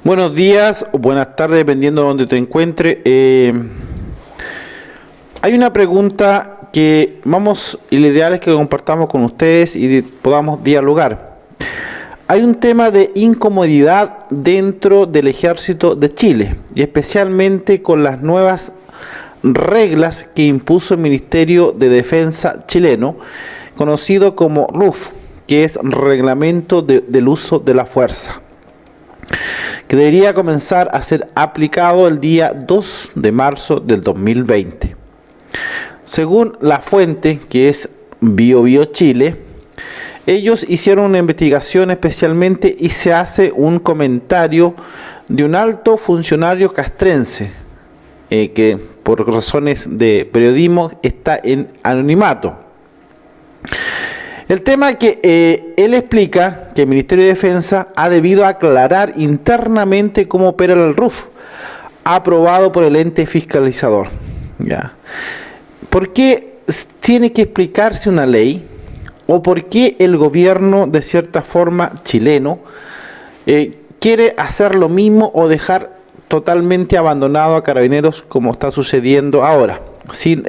Buenos días o buenas tardes, dependiendo de donde te encuentres. Hay una pregunta que y lo ideal es que compartamos con ustedes y podamos dialogar. Hay un tema de incomodidad dentro del ejército de Chile, y especialmente con las nuevas reglas que impuso el Ministerio de Defensa chileno, conocido como RUF, que es Reglamento del Uso de la Fuerza, que debería comenzar a ser aplicado el día 2 de marzo del 2020. Según la fuente, que es BioBio Chile, ellos hicieron una investigación especialmente y se hace un comentario de un alto funcionario castrense, que por razones de periodismo está en anonimato. El tema que él explica que el Ministerio de Defensa ha debido aclarar internamente cómo opera el RUF, aprobado por el ente fiscalizador. ¿Ya? ¿Por qué tiene que explicarse una ley? ¿O por qué el gobierno, de cierta forma, chileno, quiere hacer lo mismo o dejar totalmente abandonado a Carabineros como está sucediendo ahora, sin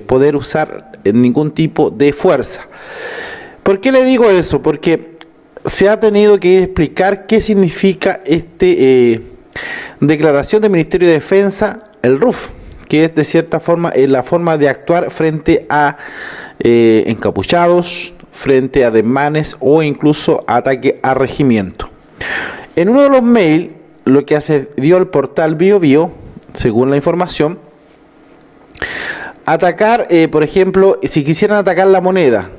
poder usar ningún tipo de fuerza? ¿Por qué le digo eso? Porque se ha tenido que explicar qué significa declaración del Ministerio de Defensa, el RUF, que es de cierta forma la forma de actuar frente a encapuchados, frente a desmanes o incluso ataque a regimiento. En uno de los mails, lo que dio el portal BioBio, según la información, atacar, por ejemplo, si quisieran atacar la moneda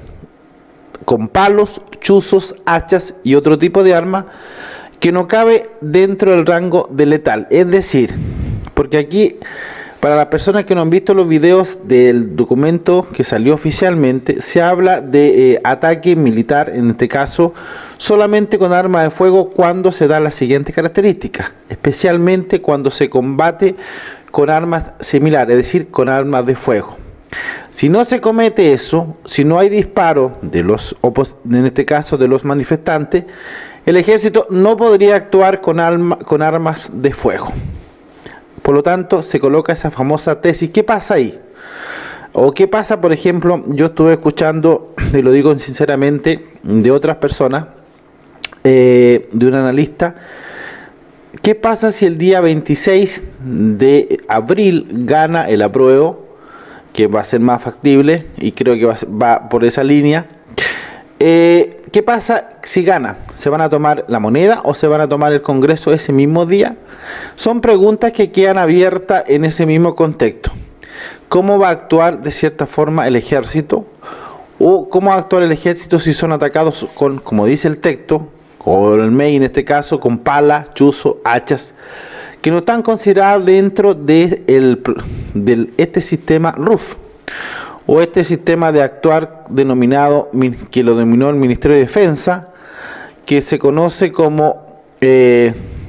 con palos, chuzos, hachas y otro tipo de arma que no cabe dentro del rango de letal. Es decir, porque aquí, para las personas que no han visto los videos del documento que salió oficialmente, se habla de ataque militar, en este caso, solamente con arma de fuego cuando se da las siguientes características, especialmente cuando se combate con armas similares, es decir, con armas de fuego. Si no se comete eso, si no hay disparo en este caso de los manifestantes, el ejército no podría actuar con armas de fuego. Por lo tanto, se coloca esa famosa tesis. ¿Qué pasa ahí? O qué pasa, por ejemplo, yo estuve escuchando, y lo digo sinceramente, de otras personas, de un analista. ¿Qué pasa si el día 26 de abril gana el apruebo, que va a ser más factible y creo que va por esa línea? ¿Qué pasa si gana? ¿Se van a tomar la moneda o se van a tomar el Congreso ese mismo día? Son preguntas que quedan abiertas en ese mismo contexto. ¿Cómo va a actuar de cierta forma el ejército? ¿O cómo va a actuar el ejército si son atacados con, como dice el texto, o el MEI en este caso, con palas, chuzos, hachas, que no están consideradas dentro de este sistema RUF, o este sistema de actuar denominado, que lo denominó el Ministerio de Defensa, que se conoce como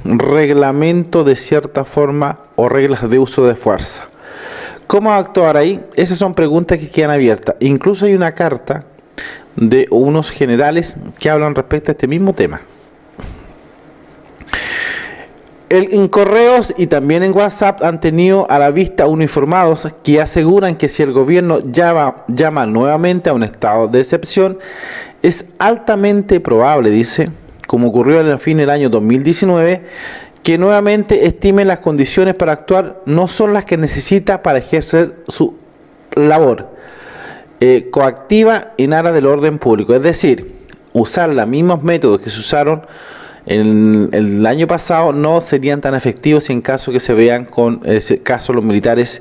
reglamento de cierta forma o reglas de uso de fuerza? ¿Cómo actuar ahí? Esas son preguntas que quedan abiertas. Incluso hay una carta de unos generales que hablan respecto a este mismo tema. En correos y también en WhatsApp han tenido a la vista uniformados que aseguran que si el gobierno llama nuevamente a un estado de excepción, es altamente probable, dice, como ocurrió en el fin del año 2019, que nuevamente estimen las condiciones para actuar no son las que necesita para ejercer su labor coactiva en aras del orden público. Es decir, usar los mismos métodos que se usaron en el año pasado no serían tan efectivos en caso que se vean con ese caso los militares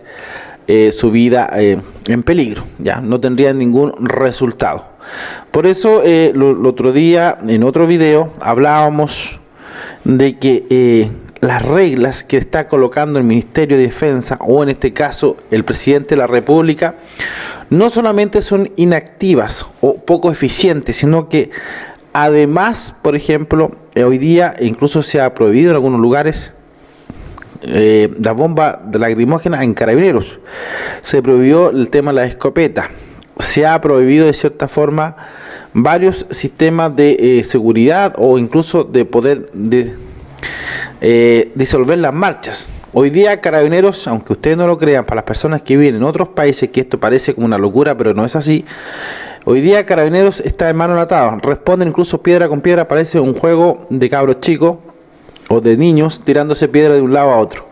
su vida en peligro. Ya no tendrían ningún resultado. Por eso el otro día en otro video hablábamos de que las reglas que está colocando el Ministerio de Defensa, o en este caso el presidente de la República, no solamente son inactivas o poco eficientes, sino que además, por ejemplo, hoy día incluso se ha prohibido en algunos lugares la bomba de lacrimógena en Carabineros. Se prohibió el tema de la escopeta. Se ha prohibido de cierta forma varios sistemas de seguridad o incluso de poder disolver las marchas. Hoy día Carabineros, aunque ustedes no lo crean, para las personas que viven en otros países, que esto parece como una locura, pero no es así, hoy día Carabineros está en mano atada, responden incluso piedra con piedra, parece un juego de cabros chicos o de niños tirándose piedra de un lado a otro.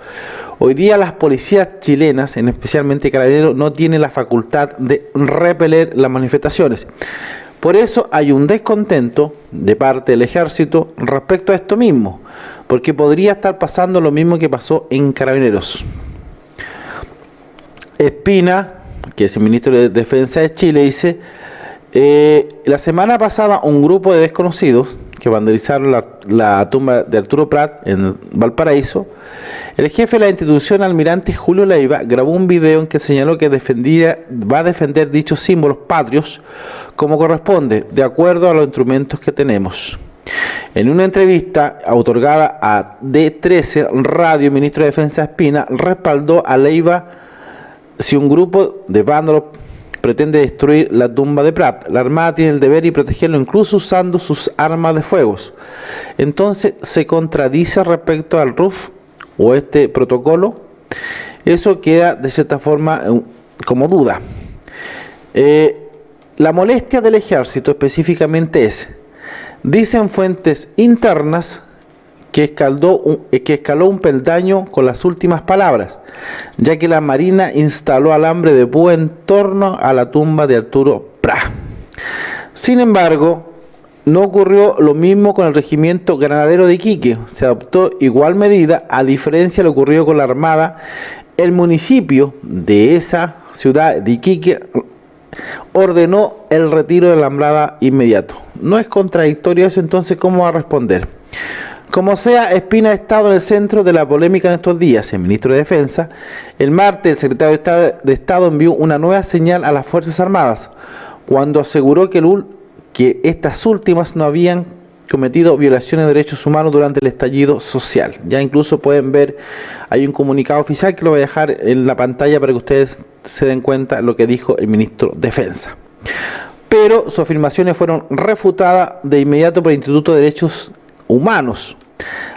Hoy día las policías chilenas, en especialmente Carabineros, no tienen la facultad de repeler las manifestaciones. Por eso hay un descontento de parte del ejército respecto a esto mismo, porque podría estar pasando lo mismo que pasó en Carabineros. Espina, que es el ministro de Defensa de Chile, dice: la semana pasada un grupo de desconocidos que vandalizaron la tumba de Arturo Prat en Valparaíso, el jefe de la institución, almirante Julio Leiva, grabó un video en que señaló que va a defender dichos símbolos patrios como corresponde, de acuerdo a los instrumentos que tenemos. En una entrevista otorgada a D13 Radio, el ministro de Defensa Espina respaldó a Leiva si un grupo de vándalos pretende destruir la tumba de Prat. La Armada tiene el deber y protegerlo incluso usando sus armas de fuego. Entonces se contradice respecto al RUF o este protocolo. Eso queda de cierta forma como duda. La molestia del ejército específicamente dicen fuentes internas que escaló un peldaño con las últimas palabras, ya que la Marina instaló alambre de púa en torno a la tumba de Arturo Prat. Sin embargo, no ocurrió lo mismo con el regimiento granadero de Iquique. Se adoptó igual medida, a diferencia de lo ocurrido con la Armada. El municipio de esa ciudad de Iquique ordenó el retiro de la alambrada inmediato. ¿No es contradictorio eso? Entonces, ¿cómo va a responder? Como sea, Espina ha estado en el centro de la polémica en estos días. El ministro de Defensa, el martes, el secretario de Estado envió una nueva señal a las Fuerzas Armadas, cuando aseguró que estas últimas no habían cometido violaciones de derechos humanos durante el estallido social. Ya incluso pueden ver, hay un comunicado oficial que lo voy a dejar en la pantalla para que ustedes se den cuenta de lo que dijo el ministro de Defensa. Pero sus afirmaciones fueron refutadas de inmediato por el Instituto de Derechos Humanos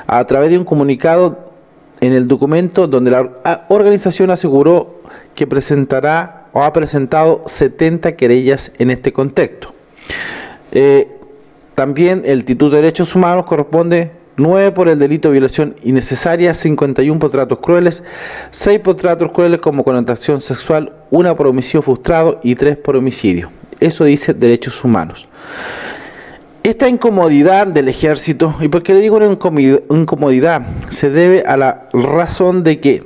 a través de un comunicado en el documento donde la organización aseguró que presentará o ha presentado 70 querellas en este contexto. También el Instituto de Derechos Humanos corresponde 9 por el delito de violación innecesaria, 51 por tratos crueles, 6 por tratos crueles como connotación sexual, 1 por homicidio frustrado y 3 por homicidio. Eso dice Derechos Humanos. Esta incomodidad del ejército, ¿y por qué le digo una incomodidad? Se debe a la razón de que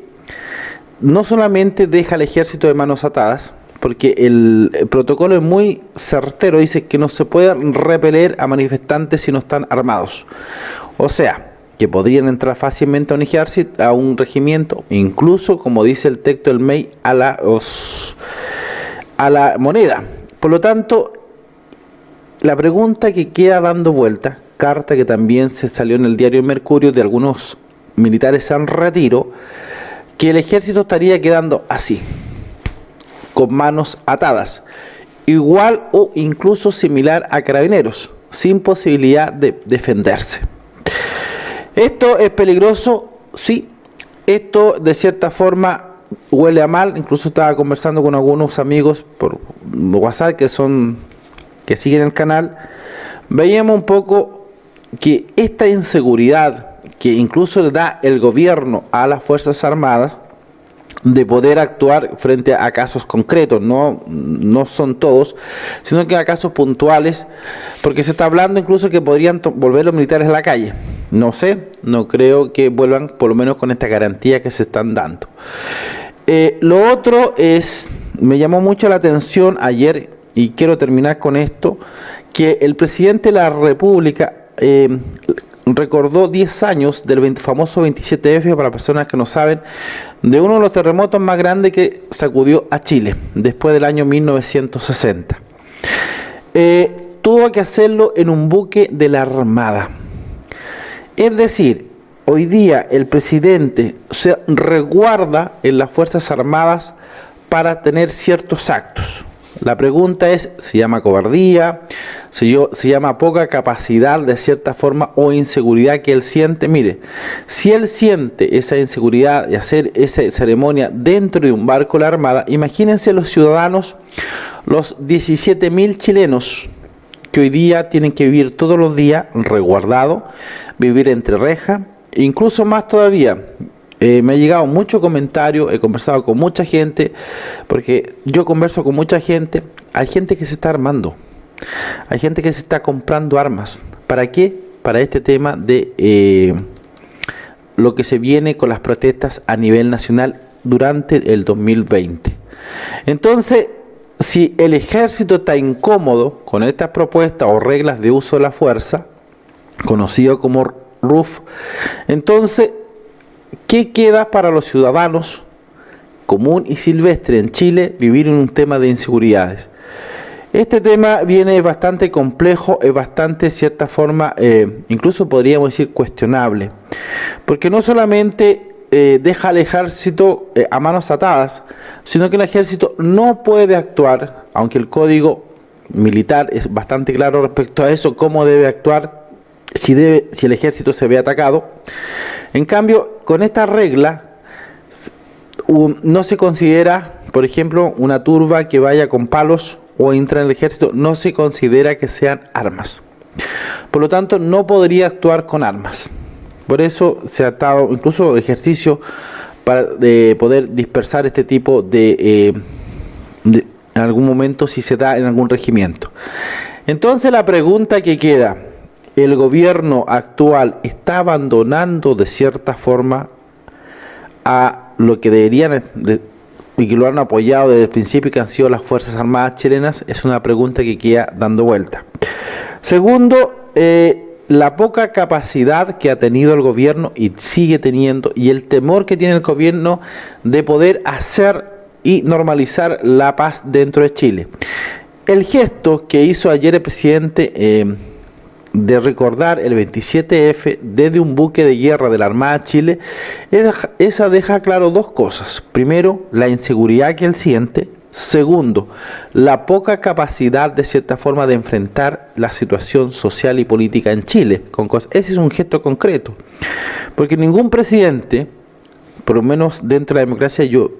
no solamente deja al ejército de manos atadas, porque el protocolo es muy certero, dice que no se puede repeler a manifestantes si no están armados. O sea, que podrían entrar fácilmente a un ejército, a un regimiento, incluso, como dice el texto del MEI, a la moneda. Por lo tanto, la pregunta que queda dando vuelta, carta que también se salió en el diario Mercurio de algunos militares en retiro, que el ejército estaría quedando así, con manos atadas, igual o incluso similar a Carabineros, sin posibilidad de defenderse. Esto es peligroso, sí. Esto de cierta forma huele a mal. Incluso estaba conversando con algunos amigos por WhatsApp que siguen el canal. Veíamos un poco que esta inseguridad que incluso le da el gobierno a las Fuerzas Armadas de poder actuar frente a casos concretos, no son todos, sino que a casos puntuales, porque se está hablando incluso que podrían volver los militares a la calle. No sé, no creo que vuelvan, por lo menos con esta garantía que se están dando. Lo otro me llamó mucho la atención ayer, y quiero terminar con esto, que el presidente de la República recordó 10 años del famoso 27F, para personas que no saben, de uno de los terremotos más grandes que sacudió a Chile después del año 1960. Tuvo que hacerlo en un buque de la Armada. Es decir, hoy día el presidente se resguarda en las Fuerzas Armadas para tener ciertos actos. La pregunta es, ¿se llama cobardía? se llama poca capacidad de cierta forma o inseguridad que él siente. Mire, si él siente esa inseguridad de hacer esa ceremonia dentro de un barco de la Armada, imagínense los ciudadanos, los 17.000 chilenos que hoy día tienen que vivir todos los días resguardados, vivir entre rejas, incluso más todavía. Me ha llegado mucho comentario, he conversado con mucha gente, porque yo converso con mucha gente, hay gente que se está armando, hay gente que se está comprando armas. ¿Para qué? Para este tema de lo que se viene con las protestas a nivel nacional durante el 2020. Entonces, si el ejército está incómodo con estas propuestas o reglas de uso de la fuerza, conocido como RUF, entonces, ¿qué queda para los ciudadanos común y silvestre en Chile vivir en un tema de inseguridades? Este tema viene bastante complejo, es bastante, de cierta forma, incluso podríamos decir cuestionable, porque no solamente deja al ejército a manos atadas, sino que el ejército no puede actuar, aunque el código militar es bastante claro respecto a eso, cómo debe actuar si el ejército se ve atacado. En cambio, con esta regla no se considera, por ejemplo, una turba que vaya con palos o entra en el ejército, no se considera que sean armas. Por lo tanto, no podría actuar con armas. Por eso se ha dado incluso ejercicio para poder dispersar este tipo en algún momento si se da en algún regimiento. Entonces la pregunta que queda, ¿el gobierno actual está abandonando de cierta forma a lo que deberían y que lo han apoyado desde el principio, que han sido las Fuerzas Armadas chilenas? Es una pregunta que queda dando vuelta. Segundo, la poca capacidad que ha tenido el gobierno y sigue teniendo, y el temor que tiene el gobierno de poder hacer y normalizar la paz dentro de Chile. El gesto que hizo ayer el presidente de recordar el 27F desde un buque de guerra de la Armada de Chile, esa deja claro dos cosas. Primero, la inseguridad que él siente. Segundo, la poca capacidad de cierta forma de enfrentar la situación social y política en Chile. Ese es un gesto concreto, porque ningún presidente, por lo menos dentro de la democracia, yo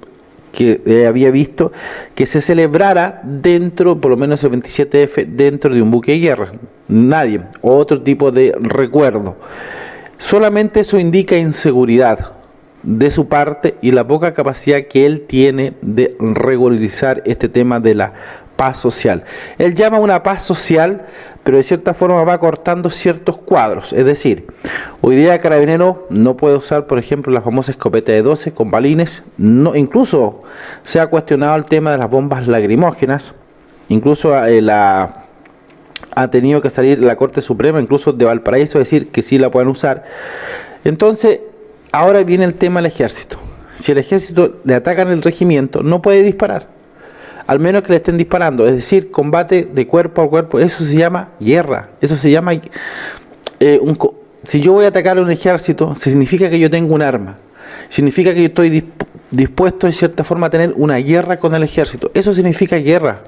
que había visto que se celebrara dentro, por lo menos el 27F, dentro de un buque de guerra. Nadie, otro tipo de recuerdo. Solamente eso indica inseguridad de su parte y la poca capacidad que él tiene de regularizar este tema de la paz social. Él llama una paz social, pero de cierta forma va cortando ciertos cuadros. Es decir, hoy día Carabinero no puede usar, por ejemplo, la famosa escopeta de 12 con balines. No, incluso se ha cuestionado el tema de las bombas lacrimógenas. Incluso ha tenido que salir la Corte Suprema, incluso de Valparaíso, a decir que sí la pueden usar. Entonces, ahora viene el tema del ejército. Si el ejército le atacan el regimiento, no puede disparar, al menos que le estén disparando, es decir, combate de cuerpo a cuerpo. Eso se llama guerra, eso se llama si yo voy a atacar a un ejército, significa que yo tengo un arma, significa que yo estoy dispuesto de cierta forma a tener una guerra con el ejército. Eso significa guerra,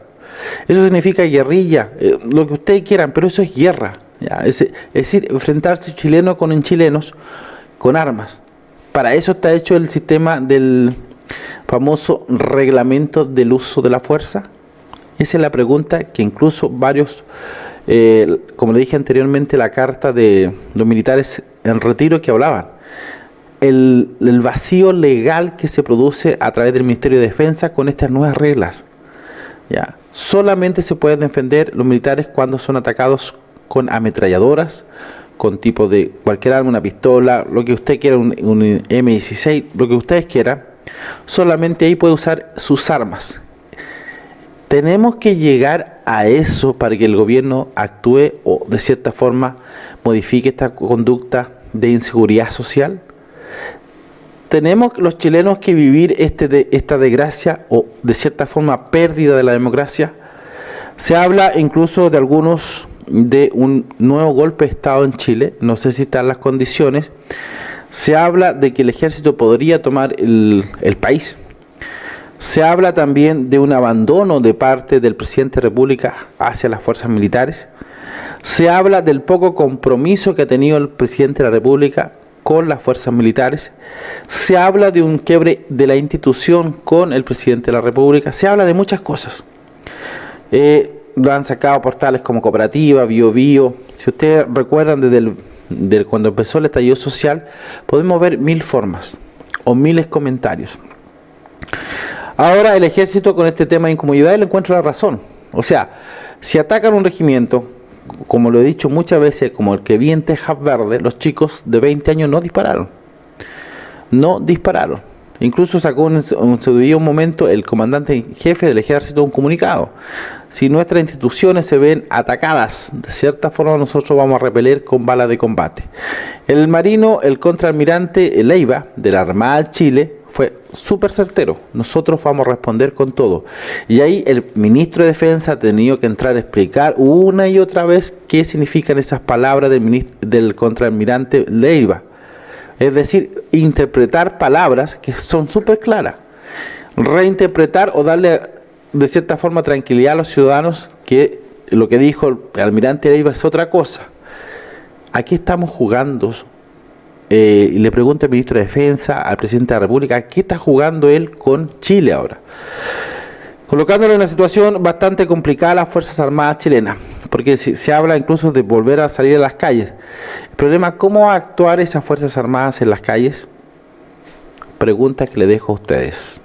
eso significa guerrilla, lo que ustedes quieran, pero eso es guerra, ¿ya? Es decir, enfrentarse chileno con chilenos con armas. Para eso está hecho el sistema del famoso reglamento del uso de la fuerza. Esa es la pregunta que incluso varios, como le dije anteriormente, la carta de los militares en retiro que hablaban. El vacío legal que se produce a través del Ministerio de Defensa con estas nuevas reglas. ¿Ya? Solamente se pueden defender los militares cuando son atacados con ametralladoras, con tipo de cualquier arma, una pistola, lo que usted quiera, un M16, lo que ustedes quieran. Solamente ahí puede usar sus armas. Tenemos que llegar a eso para que el gobierno actúe o de cierta forma modifique esta conducta de inseguridad social. Tenemos los chilenos que vivir esta desgracia o de cierta forma pérdida de la democracia. Se habla incluso de de un nuevo golpe de Estado en Chile, no sé si están las condiciones. Se habla de que el ejército podría tomar el país. Se habla también de un abandono de parte del presidente de la República hacia las fuerzas militares. Se habla del poco compromiso que ha tenido el presidente de la República con las fuerzas militares. Se habla de un quiebre de la institución con el presidente de la República. Se habla de muchas cosas. Lo han sacado portales como Cooperativa, Bio Bio. Si ustedes recuerdan desde cuando empezó el estallido social, podemos ver mil formas o miles comentarios. Ahora el ejército con este tema de incomodidad le encuentra la razón. O sea, si atacan un regimiento, como lo he dicho muchas veces, como el que vi en Tejas Verde, los chicos de 20 años no dispararon. No dispararon. Incluso sacó en su debido momento el comandante en jefe del ejército un comunicado. Si nuestras instituciones se ven atacadas, de cierta forma nosotros vamos a repeler con balas de combate. El marino, el contraalmirante Leiva, de la Armada de Chile, fue súper certero. Nosotros vamos a responder con todo. Y ahí el ministro de Defensa ha tenido que entrar a explicar una y otra vez qué significan esas palabras del contraalmirante Leiva. Es decir, interpretar palabras que son súper claras. Reinterpretar o darle de cierta forma tranquilidad a los ciudadanos que lo que dijo el almirante Leiva es otra cosa. Aquí estamos jugando. Y le pregunto al ministro de Defensa, al presidente de la República, ¿qué está jugando él con Chile ahora? Colocándolo en una situación bastante complicada a las Fuerzas Armadas chilenas, porque se habla incluso de volver a salir a las calles. El problema, ¿cómo va a actuar esas Fuerzas Armadas en las calles? Pregunta que le dejo a ustedes.